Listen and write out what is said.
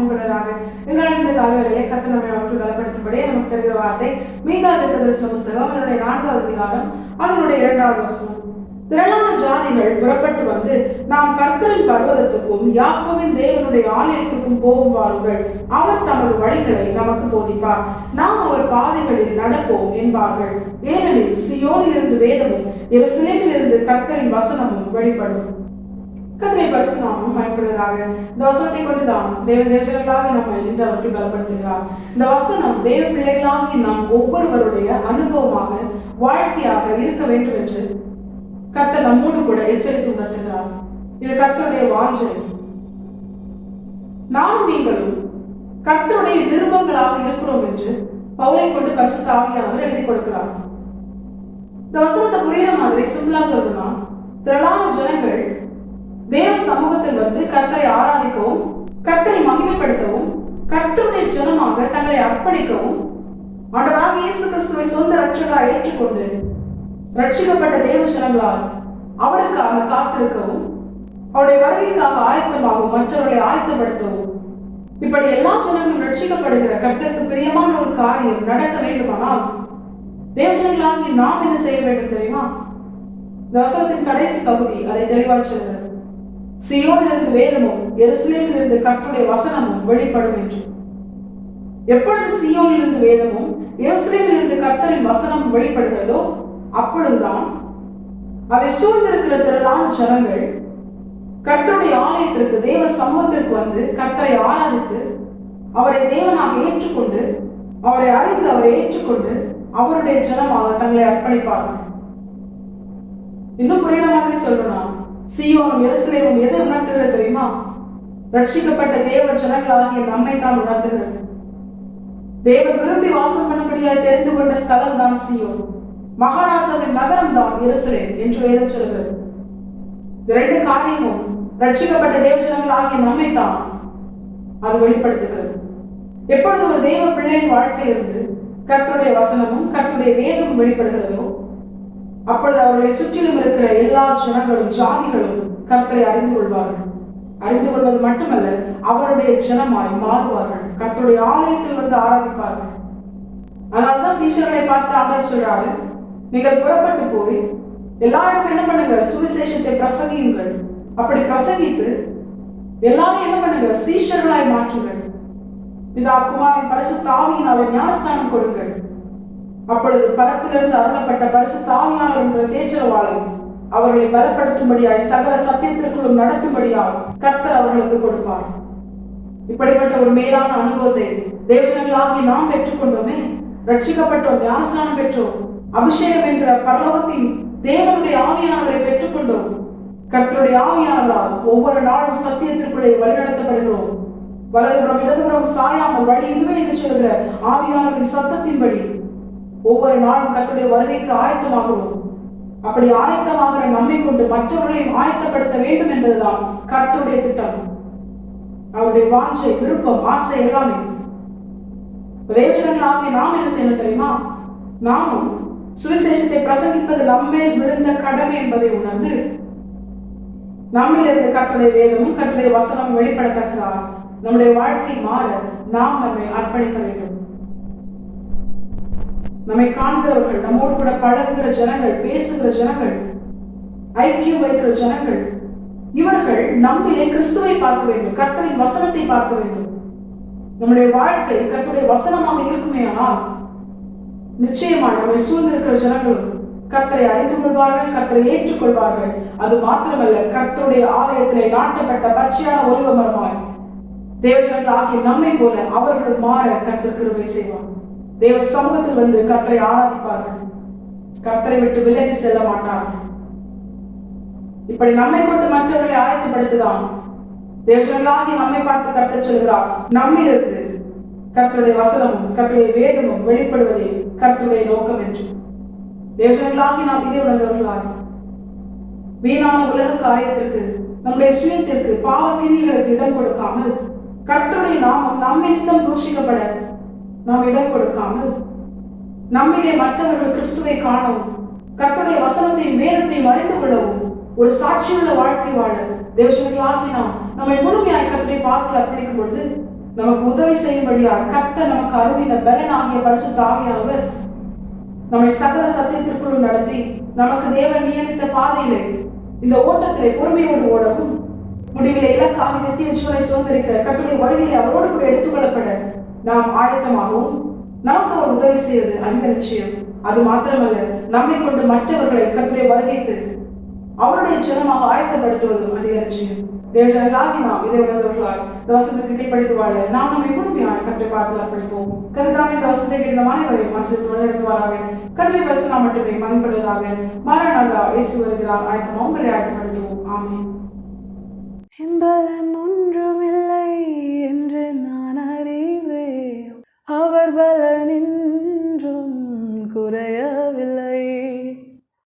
மகிமைப்படுவதாக. இதனால் இந்த காலவேளையிலே கர்த்தர் நம்மை அவற்றை பலப்படுத்தும்படியே நமக்கு தருகிற வார்த்தை மீகா தீர்க்கதரிசன புஸ்தகம் அதனுடைய 4வது அதிகாரம் அதனுடைய 2வது வசனம். திரளான ஜாதிகள் புறப்பட்டு வந்து நாம் கர்த்தரின் பர்வதத்துக்கும் யாக்கோபின் தேவனுடைய ஆலயத்துக்கும் போகும் வாருங்கள், அவர் தமது வழிகளை நமக்கு போதிப்பார், நாம் அவர் பாதைகளில் நடப்போம் என்பார்கள். ஏனெனில் சியோனிலிருந்து வேதமும் எருசலேமிலிருந்து கர்த்தரின் வசனமும் வெளிப்படும். கர்த்தரை பரிசுத்த நாமம் மகிமைப்படுவதாக. இந்த வசனத்தை கொண்டுதான் தேவஜனங்களாக நம்மை இன்று அவருக்கு பலப்படுத்துகிறார். இந்த வசனம் தேவ பிள்ளைகளாகி நாம் ஒவ்வொருவருடைய அனுபவமாக வாழ்க்கையாக இருக்க வேண்டும் என்று கர்த்தர் நம்மோடு கூட எச்சரித்து உணர்த்துகிறார். இது கர்த்தருடைய வாஞ்சை. நானும் நீங்களும் கர்த்தருடைய நிருபங்களாக இருக்கிறோம் என்று பவுலை கொண்டு பரிசுத்த ஆவியானவர் எழுதி கொடுக்கிறார். இந்த வசனத்தை புரியுற மாதிரி சிம்பிளா சொல்லணும்னா, திரளான ஜனங்கள் தேவ சமூகத்தில் வந்து கர்த்தரை ஆராதிக்கவும் கர்த்தரை மகிமைப்படுத்தவும் கர்த்தருடைய ஜனமாக தங்களை அர்ப்பணிக்கவும் ஆண்டவராகிய இயேசு கிறிஸ்துவை சொந்த ரட்சகராக ஏற்றுக்கொண்டு ரட்சிக்கப்பட்ட தேவ ஜனங்களால் அவருக்காக காத்திருக்கவும் அவருடைய வருகைக்காக ஆயத்தமாகவும் மற்றவர்களை ஆயத்தப்படுத்தவும், இப்படி எல்லா ஜனங்களும் ரட்சிக்கப்படுகிற கர்த்தருக்கு பிரியமான ஒரு காரியம் நடக்க வேண்டுமானால் தேவஜனங்களாகி நாம் என்ன செய்ய வேண்டும் தெரியுமா? இந்த வசனத்தின் கடைசி பகுதி அதை தெளிவாக சொல்கிறது. சியோனிலிருந்து வேதமும் எருசலேமிலிருந்து கர்த்தருடைய வசனமும் வெளிப்படும் என்று. எப்பொழுது சியோனிலிருந்து வேதமும் எருசலேமிலிருந்து கர்த்தரின் வசனமும் வெளிப்படுகிறதோ அப்பொழுதுதான் அதை சூழ்ந்திருக்கிற திரளான ஜனங்கள் கர்த்தருடைய ஆலயத்திற்கு தேவ சமூகத்திற்கு வந்து கர்த்தரை ஆராதித்து அவரை தேவனாக ஏற்றுக்கொண்டு அவரை அறிந்து அவரை ஏற்றுக்கொண்டு அவருடைய ஜனமாக தங்களை அர்ப்பணிப்பார்கள். இன்னும் புரியுற மாதிரி சொல்லணும், சியோனும் எருசலேமும் எது உணர்த்துகிறது தெரியுமா? ரட்சிக்கப்பட்ட தேவ ஜனங்களாகிய நம்மை தான் உணர்த்துகிறது. தேவ விரும்பி வாசம் பண்ணும்படியாக தெரிந்து கொண்ட ஸ்தலம் தான் சியோன், மகாராஜாவின் நகரம் தான் எருசலேம் என்று வேதம் சொல்கிறது. இரண்டு காரியமும் ரட்சிக்கப்பட்ட தேவ ஜனங்களாகிய நம்மை தான் அது வெளிப்படுத்துகிறது. எப்பொழுது ஒரு தேவ பிள்ளையின் வாழ்க்கையிலிருந்து கர்த்தருடைய வசனமும் கர்த்தருடைய வேதமும் வெளிப்படுகிறதோ அப்பொழுது அவர்களை சுற்றிலும் இருக்கிற எல்லா ஜனங்களும் ஜாதிகளும் கர்த்தரை அறிந்து கொள்வார்கள். அறிந்து கொள்வது மட்டுமல்ல, அவருடைய ஜனமாய் மாறுவார்கள். கர்த்தருடைய ஆலயத்தில் வந்து ஆராதிப்பார்கள். அதனால்தான் சீஷர்களை பார்த்து ஆண்டவர் சொல்றாரு, நீங்கள் புறப்பட்டு போய் எல்லாரும் என்ன பண்ணுங்க, சுவிசேஷத்தை பிரசங்கியுங்கள். அப்படி பிரசங்கித்து எல்லாரும் என்ன பண்ணுங்க, சீஷர்களாய் மாற்றுங்கள். பிதா குமாரன் பரிசுத்த ஆவியினாலே ஞானஸ்நானம் கொடுங்கள். அப்பொழுது பரத்திலிருந்து அருளப்பட்ட பரிசுத்த ஆவியானவர் என்ற தேற்றரவாளன் அவர்களை பலப்படுத்தும்படியாய் சகல சத்தியத்திற்குள்ளும் நடத்தும்படியால் கர்த்தர் அவர்களுக்கு கொடுப்பார். இப்படிப்பட்ட ஒரு மேலான அனுபவத்தை தேவஜனங்களாகி நாம் பெற்றுக்கொண்டோமே. ரட்சிக்கப்பட்டோம், ஞானஸ்நானம் பெற்றோம், அபிஷேகம் என்ற பரலோகத்தின் தேவனுடைய ஆவியானவரை பெற்றுக்கொண்டோம். கர்த்தருடைய ஆவியானவரால் ஒவ்வொரு நாளும் சத்தியத்திற்குள்ளே வழிநடத்தப்படுகிறோம். வலதுபுறம் இடதுபுறம் சாயாமல் வழி இதுவே என்று சொல்கிற ஆவியானவரின் சத்தத்தின்படி ஒவ்வொரு நாளும் கர்த்தருடைய வருகைக்கு ஆயத்தமாகிறோம். அப்படி ஆயத்தமாகிற நம்மை கொண்டு மற்றவர்களையும் ஆயத்தப்படுத்த வேண்டும் என்பதுதான் கர்த்தருடைய திட்டம், அவருடைய வாஞ்சை, விருப்பம், ஆசை எல்லாமே. தேவஜனங்களாகிய நாம் என்ன செய்யணும் தெரியுமா? நாமும் சுவிசேஷத்தை பிரசங்கிப்பது நம்மேல் விழுந்த கடமை என்பதை உணர்ந்து நம்மிலிருந்து கர்த்தருடைய வேதமும் கர்த்தருடைய வசனமும் வெளிப்படத்தக்கதாக நம்முடைய வாழ்க்கை மாற நாம் நம்மை அர்ப்பணிக்க வேண்டும். நம்மை காண்கிறவர்கள், நம்மோடு கூட பழகுகிற ஜனங்கள், பேசுகிற ஜனங்கள், ஐக்கியம் வைக்கிற ஜனங்கள், இவர்கள் நம்மிலே கிறிஸ்துவை பார்க்க வேண்டும், கர்த்தரின் வசனத்தை பார்க்க வேண்டும். நம்முடைய வாழ்க்கை கர்த்தருடைய வசனமாக இருக்குமே ஆனால் நிச்சயமாக நம்மை சூழ்ந்திருக்கிற ஜனங்களும் கர்த்தரை அறிந்து கொள்வார்கள், கர்த்தரை ஏற்றுக்கொள்வார்கள். அது மாத்திரமல்ல, கர்த்தருடைய ஆலயத்திலே நாட்டப்பட்ட பச்சையான ஒலிவ மரமாய் தேவஜனங்கள் ஆகிய நம்மை போல அவர்கள் மாற கர்த்தர் கிருபை செய்வார். தேவ சமூகத்தில் வந்து கர்த்தரை ஆராதிப்பார்கள், கர்த்தரை விட்டு விலகி செல்ல மாட்டார்கள். இப்படி நம்மை கொண்டு மற்றவர்களை ஆயத்தப்படுத்துதான் தேவஜனங்களாகி நம்மை பார்த்து கர்த்தர் சொல்கிறார், நம்மிலிருந்து கர்த்தருடைய வசனமும் கர்த்தருடைய வேதமும் வெளிப்படுவதே கர்த்தருடைய நோக்கம் என்று. தேவஜனங்களாகி நாம் இதை உணர்ந்தவர்களாக வீணான உலக காரியத்திற்கு, நம்முடைய சுயத்திற்கு, பாவக்கிரிகளுக்கு இடம் கொடுக்காமல், கர்த்தருடைய நாமம் நம் நிமித்தம் தூஷிக்கப்பட நாம் இடம் கொடுக்காமல், நம்மிலே மற்றவர்கள் கிறிஸ்துவை காணவும் கர்த்தருடைய வசனத்தையும் வேதத்தையும் அறிந்து கொள்ளவும் ஒரு சாட்சியுள்ள வாழ்க்கை வாழ தேவஜனங்களாகி நாம் நம்மை முழுமையாய் கர்த்தரை பார்த்து அர்ப்பணிக்கும் பொழுது நமக்கு உதவி செய்யும்படியாக கர்த்தர் நமக்கு அருளின பலன் ஆகிய பரிசுத்த ஆவியானவர் நம்மை சகல சத்தியத்திற்குள் நடத்தி நமக்கு தேவன் நியமித்த பாதையிலே இந்த ஓட்டத்திலே பொறுமையோடு ஓடவும் முடிவிலே இலக்காக நித்திய ஜீவனை சுதந்திரிக்க கர்த்தருடைய வருகையிலே அவரோடு கூட எடுத்துக்கொள்ளப்பட நாம் ஆயத்தமாகவும் நமக்கு அவர் உதவி செய்வது அதிக நிச்சயம். அது மாத்திரமல்ல, நம்மை கொண்டு மற்றவர்களை கர்த்தருடைய வருகைக்கு அவருடைய ஜனமாக ஆயத்தப்படுத்துவதும் அதிக நிச்சயம். தேவஜனங்களாகி நாம் இதை உணர்ந்தவர்களால் இந்த வசனத்தை கீழ்ப்படுத்தி வாழ நாம் நம்மை முழுமையாக கர்த்தரை பார்த்து அர்ப்பணிப்போம். கருதாமே இந்த வசனத்தை கேட்ட அனைவரையும் ஆசீர்வதித்து வழிநடத்துவாராக. கர்த்தரை பரிசுத்தம் மட்டுமே மதிப்படுவதாக. மாரநாதா இயேசு வருகிறார். ஆயத்தமாக உங்களை ஆயத்தப்படுத்துவோம். ஆமென். பலன் ஒன்றுமில்லை என்று நான் அறிவேன், அவர் பலன்